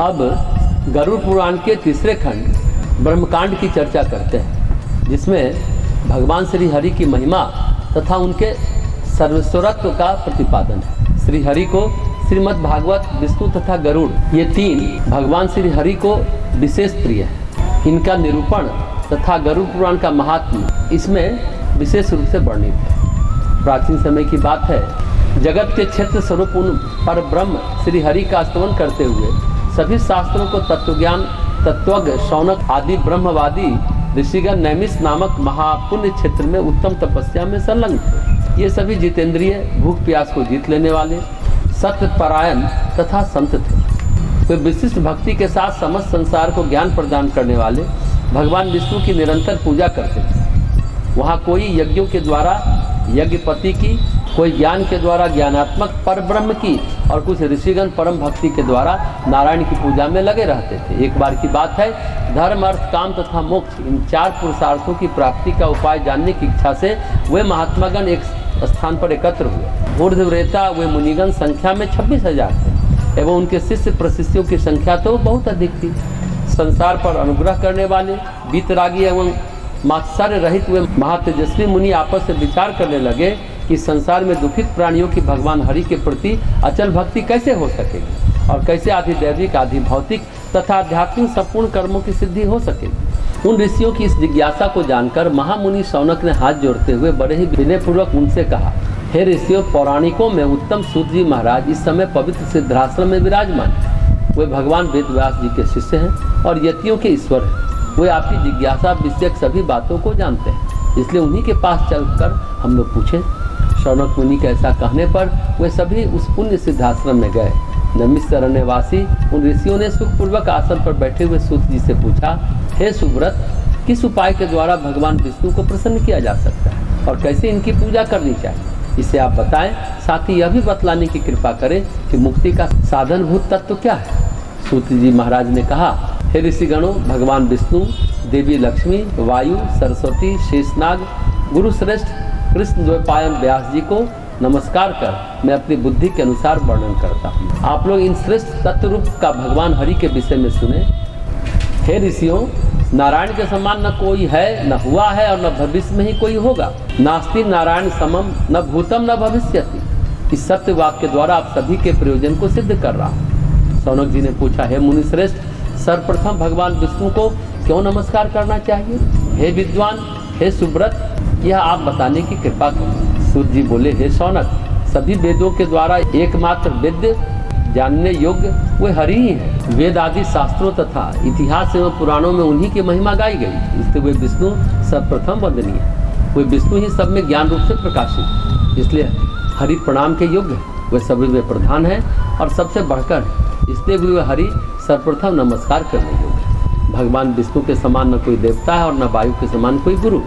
अब गरुड़ पुराण के तीसरे खंड ब्रह्मकांड की चर्चा करते हैं, जिसमें भगवान श्री हरि की महिमा तथा उनके सर्वस्वरत्व का प्रतिपादन है। श्री हरि को श्रीमद् भागवत, विष्णु तथा गरुड़ ये तीन भगवान श्री हरि को विशेष प्रिय है। इनका निरूपण तथा गरुड़ पुराण का महात्म्य इसमें विशेष रूप से वर्णित है। प्राचीन समय की बात है, जगत के क्षेत्र स्वरूप उन पर ब्रह्म श्री हरि का स्तवन करते हुए सभी शास्त्रों को तत्वज्ञान तत्वज्ञ शौनक आदि ब्रह्मवादी ऋषिगण नैमिष नामक महापुण्य क्षेत्र में उत्तम तपस्या में संलग्न थे। ये सभी जितेंद्रिय, भूख प्यास को जीत लेने वाले, सत्य परायण तथा संत थे। वे विशिष्ट भक्ति के साथ समस्त संसार को ज्ञान प्रदान करने वाले भगवान विष्णु की निरंतर पूजा करते थे। वहाँ कोई यज्ञों के द्वारा यज्ञपति की, कोई ज्ञान के द्वारा ज्ञानात्मक पर ब्रह्म की और कुछ ऋषिगण परम भक्ति के द्वारा नारायण की पूजा में लगे रहते थे। एक बार की बात है, धर्म, अर्थ, काम तथा मोक्ष इन चार पुरुषार्थों की प्राप्ति का उपाय जानने की इच्छा से वे महात्मागण एक स्थान पर एकत्र हुए। ऊर्ध्वरेता वे मुनिगण संख्या में 26,000 थे एवं उनके शिष्य प्रशिष्यों की संख्या तो बहुत अधिक थी। संसार पर अनुग्रह करने वाले वीतरागी एवं मात्सर्य रहित वे महातेजस्वी मुनि आपस में विचार करने लगे कि संसार में दुखित प्राणियों की भगवान हरि के प्रति अचल भक्ति कैसे हो सकेगी और कैसे आधिदैविक, आधि भौतिक तथा आध्यात्मिक संपूर्ण कर्मों की सिद्धि हो सकेगी। उन ऋषियों की इस जिज्ञासा को जानकर महामुनि शौनक ने हाथ जोड़ते हुए बड़े ही विनयपूर्वक उनसे कहा, हे ऋषियों, पौराणिकों में उत्तम सूत जी महाराज इस समय पवित्र सिद्धाश्रम में विराजमान है। वे भगवान वेदव्यास जी के शिष्य हैं और यतियों के ईश्वर हैं। वे आपकी जिज्ञासा विषयक सभी बातों को जानते हैं, इसलिए उन्हीं के पास चलकर हम लोग पूछें। शौनक मुनि के ऐसा कहने पर वे सभी उस पुण्य सिद्धाश्रम में गए। नैमिषारण्यवासी उन ऋषियों ने सुखपूर्वक आसन पर बैठे हुए सूत जी से पूछा, हे सुव्रत, किस उपाय के द्वारा भगवान विष्णु को प्रसन्न किया जा सकता है और कैसे इनकी पूजा करनी चाहिए, इसे आप बताएं। साथ ही यह भी बतलाने की कृपा करें कि मुक्ति का साधनभूत तत्व क्या है। सूत जी महाराज ने कहा, हे ऋषिगणों, भगवान विष्णु, देवी लक्ष्मी, वायु, सरस्वती, शेषनाग, गुरु श्रेष्ठ कृष्ण द्वैपायन व्यास जी को नमस्कार कर मैं अपनी बुद्धि के अनुसार वर्णन करता हूँ। आप लोग इन श्रेष्ठ तत्व रूप का भगवान हरि के विषय में सुने। हे ऋषियों, नारायण के समान न कोई है, न हुआ है और न भविष्य में ही कोई होगा। नास्ति नारायण समम, न भूतम न भविष्यति। इस सत्य वाक्य के द्वारा आप सभी के प्रयोजन को सिद्ध कर रहा हूँ। शौनक जी ने पूछा, हे मुनि श्रेष्ठ, सर्वप्रथम भगवान विष्णु को क्यों नमस्कार करना चाहिए? हे विद्वान, हे सुब्रत, यह आप बताने की कृपा करें। सूत जी बोले, हे शौनक, सभी वेदों के द्वारा एकमात्र वेद्य जानने योग्य वे हरि ही हैं। वेद आदि शास्त्रों तथा इतिहास एवं पुराणों में उन्हीं की महिमा गाई गई, इसलिए वे विष्णु सर्वप्रथम वंदनीय है। वे विष्णु ही सब में ज्ञान रूप से प्रकाशित, इसलिए हरि प्रणाम के योग्य है। वे सभी वे प्रधान है और सबसे बढ़कर है, इसलिए भी वे हरि सर्वप्रथम नमस्कार करने योग्य है। भगवान विष्णु के समान न कोई देवता है और न वायु के समान कोई गुरु।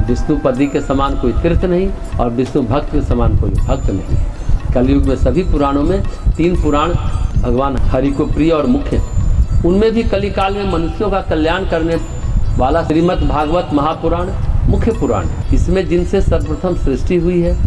विष्णु पदी के समान कोई तीर्थ नहीं और विष्णु भक्त के समान कोई भक्त नहीं। कलयुग में सभी पुराणों में 3 पुराण भगवान हरि को प्रिय और मुख्य हैं। उनमें भी कलिकाल में मनुष्यों का कल्याण करने वाला श्रीमद् भागवत महापुराण मुख्य पुराण है। इसमें जिनसे सर्वप्रथम सृष्टि हुई है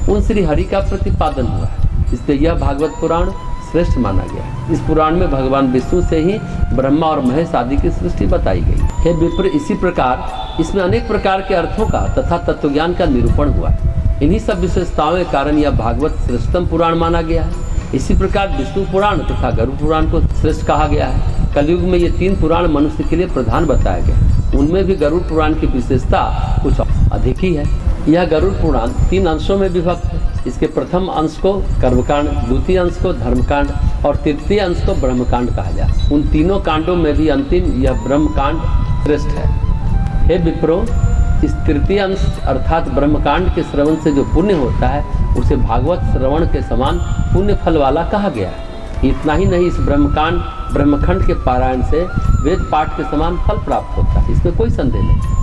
उन श्री हरि का प्रतिपादन हुआ है, इसलिए यह भागवत पुराण श्रेष्ठ माना गया है। इस पुराण में भगवान विष्णु से ही ब्रह्मा और महेश आदि की सृष्टि बताई गई है। विप्र, इसी प्रकार इसमें अनेक प्रकार के अर्थों का तथा तत्वज्ञान का निरूपण हुआ है। इन्हीं सब विशेषताओं के कारण यह भागवत श्रेष्ठतम पुराण माना गया है। इसी प्रकार विष्णु पुराण तथा गरुड़ पुराण को श्रेष्ठ कहा गया है। कलयुग में ये 3 पुराण मनुष्य के लिए प्रधान बताया गया। उनमें भी गरुड़ पुराण की विशेषता कुछ अधिक ही है। यह गरुड़ पुराण 3 अंशों में विभक्त है। इसके प्रथम अंश को कर्मकांड, द्वितीय अंश को धर्मकांड और तृतीय अंश को ब्रह्मकांड कहा जाए। उन तीनों कांडों में भी अंतिम यह ब्रह्मकांड श्रेष्ठ है। हे विप्रो, इस तृतीय अंश अर्थात ब्रह्मकांड के श्रवण से जो पुण्य होता है उसे भागवत श्रवण के समान पुण्य फल वाला कहा गया है। इतना ही नहीं, इस ब्रह्मखंड के पारायण से वेद पाठ के समान फल प्राप्त होता है, इसमें कोई संदेह नहीं।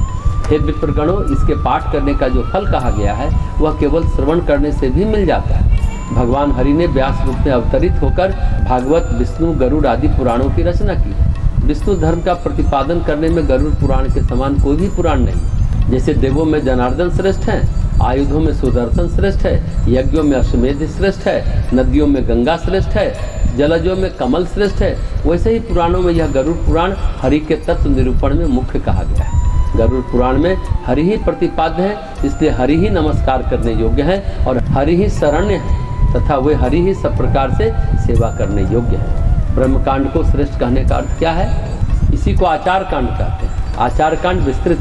हे विप्रगणों, इसके पाठ करने का जो फल कहा गया है वह केवल श्रवण करने से भी मिल जाता है। भगवान हरि ने व्यास रूप में अवतरित होकर भागवत, विष्णु, गरुड़ आदि पुराणों की रचना की। विष्णु धर्म का प्रतिपादन करने में गरुड़ पुराण के समान कोई भी पुराण नहीं। जैसे देवों में जनार्दन श्रेष्ठ हैं, आयुधों में सुदर्शन श्रेष्ठ है, यज्ञों में अश्वमेध श्रेष्ठ है, नदियों में गंगा श्रेष्ठ है, जलजों में कमल श्रेष्ठ है, वैसे ही पुराणों में यह गरुड़ पुराण हरि के तत्व निरूपण में मुख्य कहा गया है। गरुड़ पुराण में हरि ही प्रतिपाद्य है, इसलिए हरि ही नमस्कार करने योग्य है और हरि ही शरण्य है तथा वे हरि ही सब प्रकार से सेवा करने योग्य है। ब्रह्मकांड को श्रेष्ठ कहने का अर्थ क्या है? इसी को आचार कांड कहते हैं। आचार कांड विस्तृत,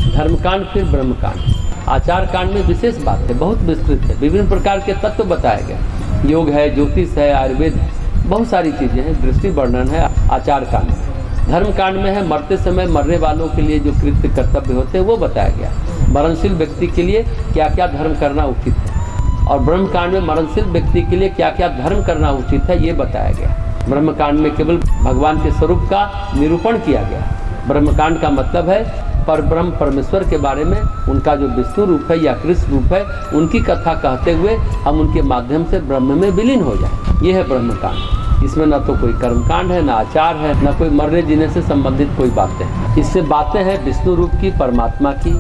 धर्मकांड फिर ब्रह्मकांड। आचार कांड में विशेष बात है, बहुत विस्तृत है, विभिन्न प्रकार के तत्व बताए गए, योग है, ज्योतिष है, आयुर्वेद है, बहुत सारी चीज़ें हैं, दृष्टि वर्णन है आचार कांड में। धर्म कांड में है मरते समय मरने वालों के लिए जो कृत्य कर्तव्य होते हैं वो बताया गया, मरणशील व्यक्ति के लिए क्या क्या धर्म करना उचित है, और ब्रह्म कांड में मरणशील व्यक्ति के लिए क्या क्या धर्म करना उचित है ये बताया गया। ब्रह्म कांड में केवल भगवान के स्वरूप का निरूपण किया गया। ब्रह्म कांड का मतलब है परब्रह्म परमेश्वर के बारे में, उनका जो विष्णु रूप है या कृष्ण रूप है, उनकी कथा कहते हुए हम उनके माध्यम से ब्रह्म में विलीन हो जाए। ये है ब्रह्म कांड। इसमें न तो कोई कर्मकांड है, न आचार है, न कोई मरने जीने से संबंधित कोई बातें हैं। इससे बातें हैं विष्णु रूप की, परमात्मा की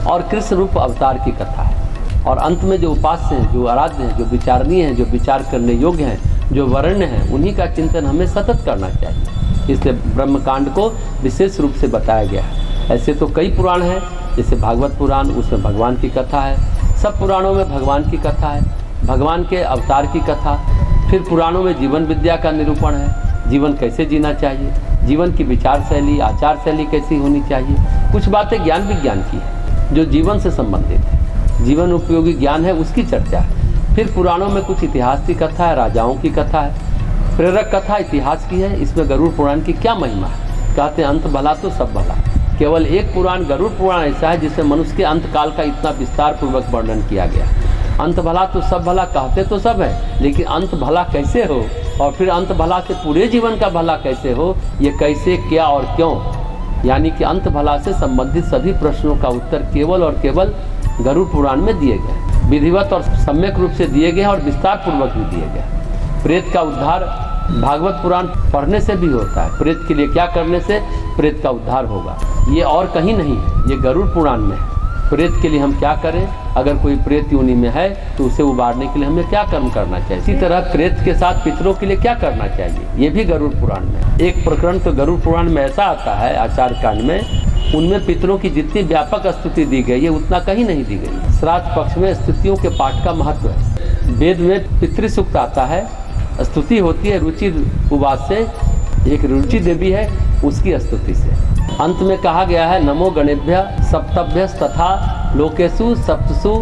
और कृष्ण रूप अवतार की कथा है। और अंत में जो उपास्य हैं, जो आराध्य हैं, जो विचारणीय हैं, जो विचार करने योग्य हैं, जो वरण्य हैं, उन्हीं का चिंतन हमें सतत करना चाहिए। इसलिए ब्रह्म कांड को विशेष रूप से बताया गया है। ऐसे तो कई पुराण हैं, जैसे भागवत पुराण, उसमें भगवान की कथा है। सब पुराणों में भगवान की कथा है, भगवान के अवतार की कथा। फिर पुराणों में जीवन विद्या का निरूपण है, जीवन कैसे जीना चाहिए, जीवन की विचार शैली, आचार शैली कैसी होनी चाहिए। कुछ बातें ज्ञान विज्ञान की है जो जीवन से संबंधित है, जीवन उपयोगी ज्ञान है, उसकी चर्चा है। फिर पुराणों में कुछ इतिहास की कथा है, राजाओं की कथा है, प्रेरक कथा इतिहास की है। इसमें गरुड़ पुराण की क्या महिमा है? कहते हैं अंत भला तो सब भला। केवल एक पुराण गरुड़ पुराण ऐसा है जिसमें मनुष्य के अंत काल का इतना विस्तार पूर्वक वर्णन किया गया। अंत भला तो सब भला कहते तो सब है, लेकिन अंत भला कैसे हो और फिर अंत भला से पूरे जीवन का भला कैसे हो, ये कैसे, क्या और क्यों, यानी कि अंत भला से संबंधित सभी प्रश्नों का उत्तर केवल और केवल गरुड़ पुराण में दिए गए, विधिवत और सम्यक रूप से दिए गए और विस्तार पूर्वक भी दिए गए। प्रेत का उद्धार भागवत पुराण पढ़ने से भी होता है। प्रेत के लिए क्या करने से प्रेत का उद्धार होगा, ये और कहीं नहीं है, ये गरुड़ पुराण में है। प्रेत के लिए हम क्या करें, अगर कोई प्रेत योनि में है तो उसे उबारने के लिए हमें क्या कर्म करना चाहिए। इसी तरह प्रेत के साथ पितरों के लिए क्या करना चाहिए, ये भी गरुड़ पुराण में। एक प्रकरण तो गरुड़ पुराण में ऐसा आता है आचार कांड में, उनमें पितरों की जितनी व्यापक स्तुति दी गई है उतना कहीं नहीं दी गई। श्राद्ध पक्ष में स्तुतियों के पाठ का महत्व है। वेद में पितृसूक्त आता है, स्तुति होती है रुचि उवास से, एक रुचि देवी है उसकी स्तुति से। अंत में कहा गया है नमो गणेभ्य सप्तभ्य तथा लोकेशु सप्तसु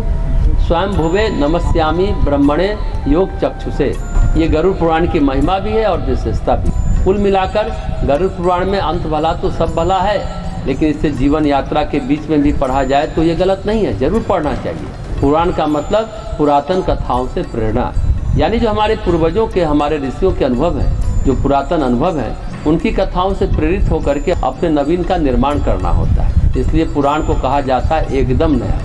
स्वयं भुवे नमस्यामि ब्रह्मणे योग चक्षुषे। ये गरुड़ पुराण की महिमा भी है और विशेषता भी। कुल मिलाकर गरुड़ पुराण में अंत भला तो सब भला है, लेकिन इसे जीवन यात्रा के बीच में भी पढ़ा जाए तो ये गलत नहीं है, जरूर पढ़ना चाहिए। पुराण का मतलब पुरातन कथाओं से प्रेरणा, यानी जो हमारे पूर्वजों के, हमारे ऋषियों के अनुभव हैं, जो पुरातन अनुभव हैं, उनकी कथाओं से प्रेरित होकर के अपने नवीन का निर्माण करना होता है। इसलिए पुराण को कहा जाता है एकदम नया।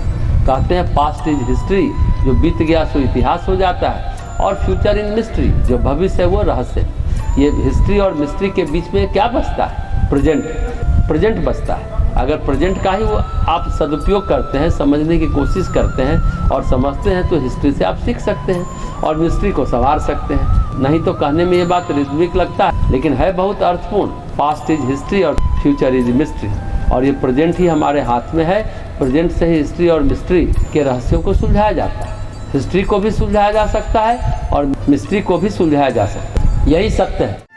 कहते हैं पास्ट इज हिस्ट्री, जो बीत गया सो इतिहास हो जाता है, और फ्यूचर इन मिस्ट्री, जो भविष्य है वो रहस्य। ये हिस्ट्री और मिस्ट्री के बीच में क्या बचता है? प्रेजेंट बचता है। अगर प्रेजेंट का ही वो आप सदुपयोग करते हैं, समझने की कोशिश करते हैं और समझते हैं, तो हिस्ट्री से आप सीख सकते हैं और मिस्ट्री को संवार सकते हैं। नहीं तो कहने में ये बात रिद्विक लगता है, लेकिन है बहुत अर्थपूर्ण। पास्ट इज हिस्ट्री और फ्यूचर इज मिस्ट्री, और ये प्रेजेंट ही हमारे हाथ में है। प्रेजेंट से ही हिस्ट्री और मिस्ट्री के रहस्यों को सुलझाया जाता है। हिस्ट्री को भी सुलझाया जा सकता है और मिस्ट्री को भी सुलझाया जा सकता है। यही सत्य है।